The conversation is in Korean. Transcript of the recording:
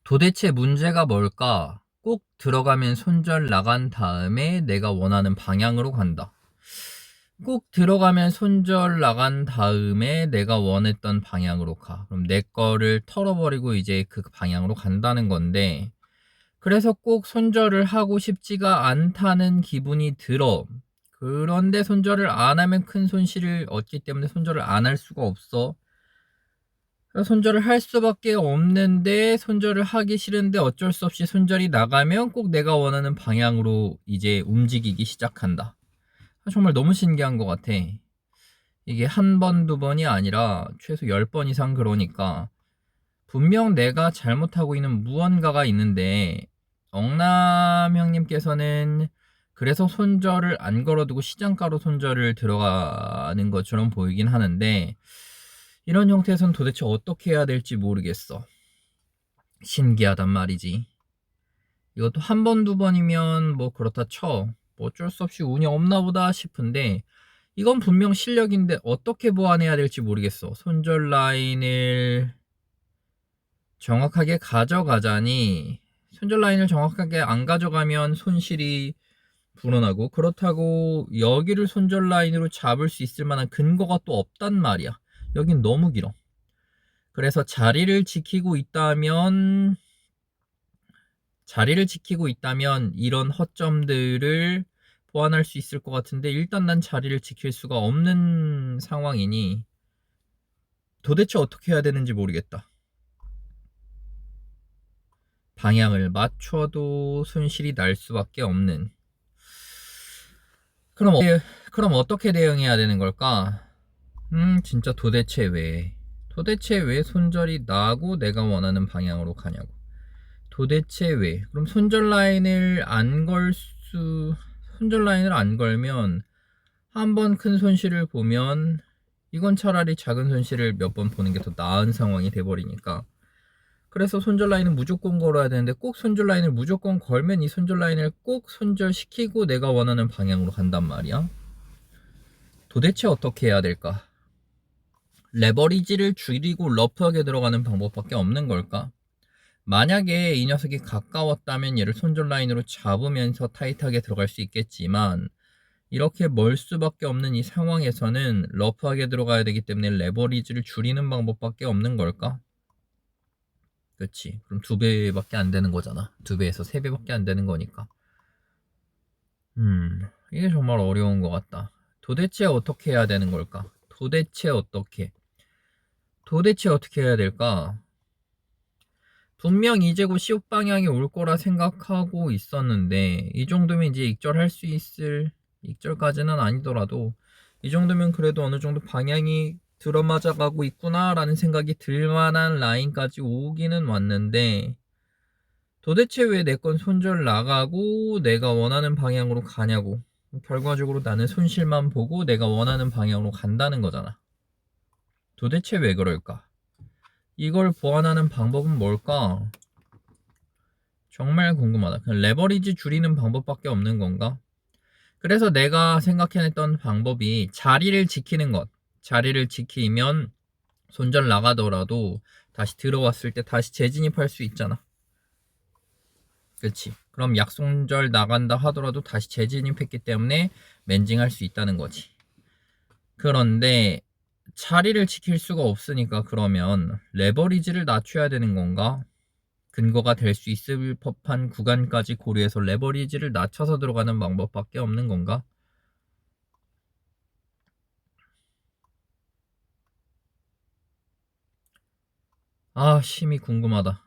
도대체 문제가 뭘까? 꼭 들어가면 손절 나간 다음에 내가 원하는 방향으로 간다. 꼭 들어가면 손절 나간 다음에 내가 원했던 방향으로 가. 그럼 내 거를 털어버리고 이제 그 방향으로 간다는 건데, 그래서 꼭 손절을 하고 싶지가 않다는 기분이 들어. 그런데 손절을 안 하면 큰 손실을 얻기 때문에 손절을 안 할 수가 없어. 손절을 할 수밖에 없는데 손절을 하기 싫은데 어쩔 수 없이 손절이 나가면 꼭 내가 원하는 방향으로 이제 움직이기 시작한다. 정말 너무 신기한 것 같아. 이게 한 번, 두 번이 아니라 최소 10번 이상 그러니까 분명 내가 잘못하고 있는 무언가가 있는데 억남 형님께서는 그래서 손절을 안 걸어두고 시장가로 손절을 들어가는 것처럼 보이긴 하는데 이런 형태에선 도대체 어떻게 해야 될지 모르겠어. 신기하단 말이지. 이것도 한 번, 두 번이면 뭐 그렇다 쳐. 뭐 어쩔 수 없이 운이 없나 보다 싶은데 이건 분명 실력인데 어떻게 보완해야 될지 모르겠어. 손절 라인을 정확하게 가져가자니 손절 라인을 정확하게 안 가져가면 손실이 불어나고 그렇다고 여기를 손절 라인으로 잡을 수 있을 만한 근거가 또 없단 말이야. 여긴 너무 길어. 그래서 자리를 지키고 있다면 이런 허점들을 보완할 수 있을 것 같은데 일단 난 자리를 지킬 수가 없는 상황이니 도대체 어떻게 해야 되는지 모르겠다. 방향을 맞춰도 손실이 날 수밖에 없는. 그럼 어떻게 대응해야 되는 걸까? 진짜 도대체 왜 손절이 나고 내가 원하는 방향으로 가냐고. 도대체 왜? 그럼 손절 라인을 안 걸면 한 번 큰 손실을 보면 이건 차라리 작은 손실을 몇 번 보는 게 더 나은 상황이 돼버리니까. 그래서 손절 라인은 무조건 걸어야 되는데 꼭 손절 라인을 무조건 걸면 이 손절 라인을 꼭 손절시키고 내가 원하는 방향으로 간단 말이야. 도대체 어떻게 해야 될까? 레버리지를 줄이고 러프하게 들어가는 방법밖에 없는 걸까? 만약에 이 녀석이 가까웠다면 얘를 손절 라인으로 잡으면서 타이트하게 들어갈 수 있겠지만 이렇게 멀 수밖에 없는 이 상황에서는 러프하게 들어가야 되기 때문에 레버리지를 줄이는 방법밖에 없는 걸까? 그치. 그럼 2배밖에 안 되는 거잖아. 2배에서 3배밖에 안 되는 거니까. 이게 정말 어려운 것 같다. 도대체 어떻게 해야 되는 걸까? 도대체 어떻게 해야 될까? 분명 이제 곧 시옷 방향이 올 거라 생각하고 있었는데 이 정도면 이제 익절까지는 아니더라도 이 정도면 그래도 어느 정도 방향이 들어맞아 가고 있구나 라는 생각이 들 만한 라인까지 오기는 왔는데 도대체 왜 내 건 손절 나가고 내가 원하는 방향으로 가냐고. 결과적으로 나는 손실만 보고 내가 원하는 방향으로 간다는 거잖아. 도대체 왜 그럴까? 이걸 보완하는 방법은 뭘까? 정말 궁금하다. 그냥 레버리지 줄이는 방법밖에 없는 건가? 그래서 내가 생각해냈던 방법이 자리를 지키는 것. 자리를 지키면 손절 나가더라도 다시 들어왔을 때 다시 재진입할 수 있잖아. 그렇지. 그럼 약손절 나간다 하더라도 다시 재진입했기 때문에 맨징할 수 있다는 거지. 그런데 자리를 지킬 수가 없으니까 그러면 레버리지를 낮춰야 되는 건가? 근거가 될 수 있을 법한 구간까지 고려해서 레버리지를 낮춰서 들어가는 방법밖에 없는 건가? 심히 궁금하다.